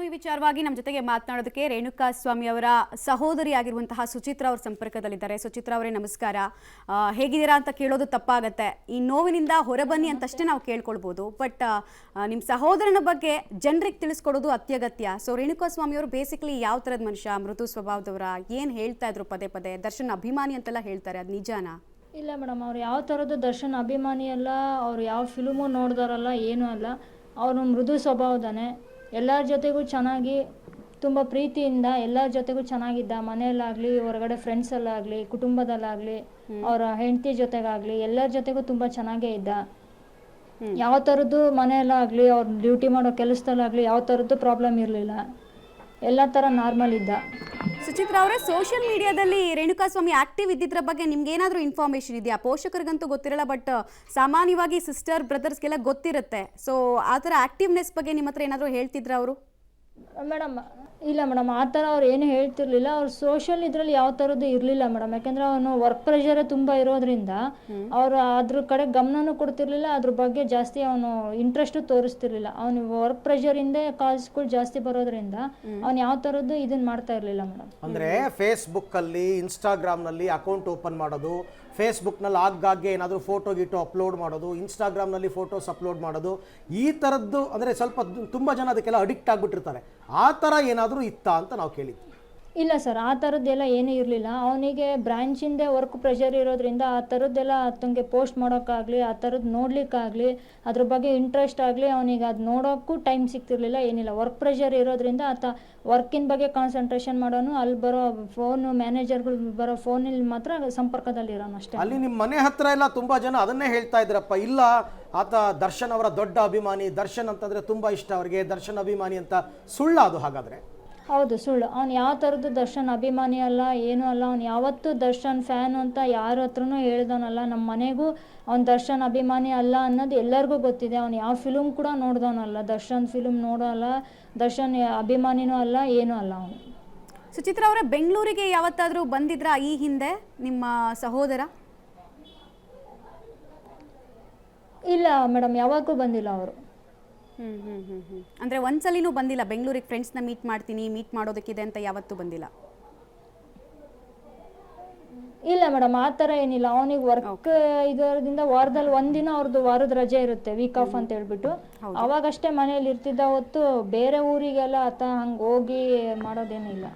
ಈ ವಿಚಾರವಾಗಿ ನಮ್ಮ ಜೊತೆಗೆ ಮಾತನಾಡೋದಕ್ಕೆ ರೇಣುಕಾ ಸ್ವಾಮಿ ಅವರ ಸಹೋದರಿ ಆಗಿರುವಂತಹ ಸುಚಿತ್ರಾ ಅವರ ಸಂಪರ್ಕದಲ್ಲಿದ್ದಾರೆ. ಸುಚಿತ್ರಾ ಅವರೇ ನಮಸ್ಕಾರ. ಹೇಗಿದ್ದೀರಾ ಅಂತ ಕೇಳೋದು ತಪ್ಪಾಗತ್ತೆ. ಈ ನೋವಿನಿಂದ ಹೊರಬನ್ನಿ ಅಂತಷ್ಟೇ ನಾವು ಕೇಳ್ಕೊಳ್ಬೋದು. ಬಟ್ ನಿಮ್ಮ ಸಹೋದರನ ಬಗ್ಗೆ ಜನರಿಗೆ ತಿಳಿಸ್ಕೊಡೋದು ಅತ್ಯಗತ್ಯ. ಸೊ ರೇಣುಕಾ ಸ್ವಾಮಿ ಅವರು ಬೇಸಿಕಲಿ ಯಾವ ಥರದ ಮನುಷ್ಯ, ಮೃದು ಸ್ವಭಾವದವರ, ಏನು ಹೇಳ್ತಾ ಇದ್ರು ಪದೇ ಪದೇ ದರ್ಶನ್ ಅಭಿಮಾನಿ ಅಂತೆಲ್ಲ ಹೇಳ್ತಾರೆ, ಅದು ನಿಜಾನಾ? ಇಲ್ಲ ಮೇಡಮ್, ಅವ್ರು ಯಾವ ಥರದ್ದು ದರ್ಶನ್ ಅಭಿಮಾನಿ ಅಲ್ಲ, ಅವ್ರು ಯಾವ ಫಿಲ್ಮು ನೋಡ್ದಾರಲ್ಲ, ಏನೂ ಅಲ್ಲ. ಅವನು ಮೃದು ಸ್ವಭಾವದಾನೆ, ಎಲ್ಲರ ಜೊತೆಗೂ ಚೆನ್ನಾಗಿ ತುಂಬ ಪ್ರೀತಿಯಿಂದ ಎಲ್ಲರ ಜೊತೆಗೂ ಚೆನ್ನಾಗಿದ್ದ. ಮನೆಯಲ್ಲಾಗಲಿ, ಹೊರಗಡೆ ಫ್ರೆಂಡ್ಸಲ್ಲಾಗಲಿ, ಕುಟುಂಬದಲ್ಲಾಗಲಿ, ಅವರ ಹೆಂಡತಿ ಜೊತೆಗಾಗಲಿ ಎಲ್ಲರ ಜೊತೆಗೂ ತುಂಬ ಚೆನ್ನಾಗೇ ಇದ್ದ. ಯಾವ ಥರದ್ದು ಮನೆಯಲ್ಲಾಗಲಿ, ಅವ್ರು ಡ್ಯೂಟಿ ಮಾಡೋ ಕೆಲಸದಲ್ಲಾಗಲಿ ಯಾವ ಥರದ್ದು ಪ್ರಾಬ್ಲಮ್ ಇರಲಿಲ್ಲ. ಎಲ್ಲ ಥರ ನಾರ್ಮಲ್ ಇದ್ದ. ಸುಚಿತ್ರಾ ಅವರೇ, ಸೋಷಿಯಲ್ ಮೀಡಿಯಾದಲ್ಲಿ ರೇಣುಕಾ ಸ್ವಾಮಿ ಆಕ್ಟಿವ್ ಇದ್ದಿದ್ರ ಬಗ್ಗೆ ನಿಮ್ಗೆ ಏನಾದರೂ ಇನ್ಫಾರ್ಮೇಶನ್ ಇದೆಯಾ? ಪೋಷಕರಿಗಂತೂ ಗೊತ್ತಿರಲ್ಲ, ಬಟ್ ಸಾಮಾನ್ಯವಾಗಿ ಸಿಸ್ಟರ್ ಬ್ರದರ್ಸ್ಗೆಲ್ಲ ಗೊತ್ತಿರುತ್ತೆ. ಸೊ ಆ ಥರ ಆಕ್ಟಿವ್ನೆಸ್ ಬಗ್ಗೆ ನಿಮ್ಮ ಹತ್ರ ಏನಾದರೂ ಹೇಳ್ತಿದ್ರ ಅವರು? ಮೇಡಮ್ ಇಲ್ಲ ಮೇಡಮ್, ಆ ಥರ ಅವ್ರು ಏನು ಹೇಳ್ತಿರ್ಲಿಲ್ಲ. ಅವ್ರು ಸೋಷಿಯಲ್ ಇದರಲ್ಲಿ ಯಾವ ಥರದ್ದು ಇರಲಿಲ್ಲ ಮೇಡಮ್. ಯಾಕೆಂದರೆ ಅವನು ವರ್ಕ್ ಪ್ರೆಷರೇ ತುಂಬ ಇರೋದ್ರಿಂದ ಅವರು ಅದ್ರ ಕಡೆ ಗಮನನೂ ಕೊಡ್ತಿರ್ಲಿಲ್ಲ, ಅದ್ರ ಬಗ್ಗೆ ಜಾಸ್ತಿ ಅವನು ಇಂಟ್ರೆಸ್ಟು ತೋರಿಸ್ತಿರ್ಲಿಲ್ಲ. ಅವನು ವರ್ಕ್ ಪ್ರೆಷರಿಂದ ಕಾಲ್ಸ್ಗಳು ಜಾಸ್ತಿ ಬರೋದ್ರಿಂದ ಅವ್ನು ಯಾವ ಥರದ್ದು ಇದನ್ನು ಮಾಡ್ತಾ ಇರಲಿಲ್ಲ ಮೇಡಮ್. ಅಂದರೆ ಫೇಸ್ಬುಕ್ಕಲ್ಲಿ, ಇನ್ಸ್ಟಾಗ್ರಾಮ್ನಲ್ಲಿ ಅಕೌಂಟ್ ಓಪನ್ ಮಾಡೋದು, ಫೇಸ್ಬುಕ್ನಲ್ಲಿ ಆಗಾಗ್ಗೆ ಏನಾದರೂ ಫೋಟೋ ಗೀಟೋ ಅಪ್ಲೋಡ್ ಮಾಡೋದು, ಇನ್ಸ್ಟಾಗ್ರಾಮ್ನಲ್ಲಿ ಫೋಟೋಸ್ ಅಪ್ಲೋಡ್ ಮಾಡೋದು, ಈ ಥರದ್ದು ಅಂದರೆ ಸ್ವಲ್ಪ ತುಂಬ ಜನ ಅದಕ್ಕೆಲ್ಲ ಅಡಿಕ್ಟ್ ಆಗಿಬಿಟ್ಟಿರ್ತಾರೆ. ಆ ಥರ ಏನಾದರೂ ಇತ್ತಾ ಅಂತ ನಾವು ಕೇಳಿದ್ವಿ. ಇಲ್ಲ ಸರ್, ಆ ಥರದ್ದೆಲ್ಲ ಏನೂ ಇರಲಿಲ್ಲ. ಅವನಿಗೆ ಬ್ರ್ಯಾಂಚಿಂದೇ ವರ್ಕ್ ಪ್ರೆಷರ್ ಇರೋದ್ರಿಂದ ಆ ಥರದ್ದೆಲ್ಲ ಆತನಿಗೆ ಪೋಸ್ಟ್ ಮಾಡೋಕ್ಕಾಗಲಿ, ಆ ಥರದ್ದು ನೋಡಲಿಕ್ಕಾಗಲಿ, ಅದ್ರ ಬಗ್ಗೆ ಇಂಟ್ರೆಸ್ಟ್ ಆಗಲಿ ಅವನಿಗೆ ಅದು ನೋಡೋಕ್ಕೂ ಟೈಮ್ ಸಿಗ್ತಿರ್ಲಿಲ್ಲ, ಏನಿಲ್ಲ. ವರ್ಕ್ ಪ್ರೆಷರ್ ಇರೋದ್ರಿಂದ ಆತ ವರ್ಕಿನ ಬಗ್ಗೆ ಕಾನ್ಸಂಟ್ರೇಷನ್ ಮಾಡೋನು. ಅಲ್ಲಿ ಬರೋ ಫೋನು, ಮ್ಯಾನೇಜರ್ಗಳು ಬರೋ ಫೋನಲ್ಲಿ ಮಾತ್ರ ಸಂಪರ್ಕದಲ್ಲಿರೋನು ಅಷ್ಟೇ. ಅಲ್ಲಿ ನಿಮ್ಮ ಮನೆ ಹತ್ರ ಎಲ್ಲ ತುಂಬ ಜನ ಅದನ್ನೇ ಹೇಳ್ತಾ ಇದ್ರಪ್ಪ, ಇಲ್ಲ ಆತ ದರ್ಶನ್ ಅವರ ದೊಡ್ಡ ಅಭಿಮಾನಿ, ದರ್ಶನ್ ಅಂತಂದರೆ ತುಂಬ ಇಷ್ಟ ಅವರಿಗೆ, ದರ್ಶನ್ ಅಭಿಮಾನಿ ಅಂತ. ಸುಳ್ಳ ಅದು ಹಾಗಾದರೆ? ಹೌದು, ಸುಳ್ಳು. ಅವ್ನು ಯಾವ ಥರದ್ದು ದರ್ಶನ್ ಅಭಿಮಾನಿ ಅಲ್ಲ, ಏನೂ ಅಲ್ಲ. ಅವ್ನು ಯಾವತ್ತೂ ದರ್ಶನ್ ಫ್ಯಾನು ಅಂತ ಯಾರ ಹತ್ರನೂ ಹೇಳ್ದವನಲ್ಲ. ನಮ್ಮ ಮನೆಗೂ ಅವ್ನು ದರ್ಶನ್ ಅಭಿಮಾನಿ ಅಲ್ಲ ಅನ್ನೋದು ಎಲ್ಲರಿಗೂ ಗೊತ್ತಿದೆ. ಅವ್ನು ಯಾವ ಫಿಲ್ಮ್ ಕೂಡ ನೋಡ್ದವನಲ್ಲ, ದರ್ಶನ್ ಫಿಲ್ಮ್ ನೋಡೋಲ್ಲ, ದರ್ಶನ್ ಅಭಿಮಾನಿನೂ ಅಲ್ಲ, ಏನೂ ಅಲ್ಲ ಅವನು. ಸುಚಿತ್ರಾ ಅವರೇ, ಬೆಂಗಳೂರಿಗೆ ಯಾವತ್ತಾದರೂ ಬಂದಿದ್ರಾ ಈ ಹಿಂದೆ ನಿಮ್ಮ ಸಹೋದರ? ಇಲ್ಲ ಮೇಡಮ್, ಯಾವಾಗೂ ಬಂದಿಲ್ಲ ಅವರು. ಅಂದರೆ ಒಂದ್ಸಲಿನೂ ಬಂದಿಲ್ಲ ಬೆಂಗಳೂರಿಗೆ? ಫ್ರೆಂಡ್ಸ್ನ ಮೀಟ್ ಮಾಡ್ತೀನಿ, ಮೀಟ್ ಮಾಡೋದಕ್ಕಿದೆ ಅಂತ ಯಾವತ್ತೂ ಬಂದಿಲ್ಲ? ಇಲ್ಲ ಮೇಡಮ್, ಆ ಥರ ಏನಿಲ್ಲ. ಅವನಿಗೆ ವರ್ಕ್ ಇದರಿಂದ ವಾರದಲ್ಲಿ ಒಂದಿನ ಅವ್ರದ್ದು ವಾರದ ರಜೆ ಇರುತ್ತೆ, ವೀಕ್ ಆಫ್ ಅಂತ ಹೇಳ್ಬಿಟ್ಟು, ಅವಾಗಷ್ಟೇ ಮನೇಲಿ ಇರ್ತಿದ್ದ ಹೊತ್ತು ಬೇರೆ ಊರಿಗೆಲ್ಲ ಆತ ಹಂಗೆ ಹೋಗಿ ಮಾಡೋದೇನಿಲ್ಲ.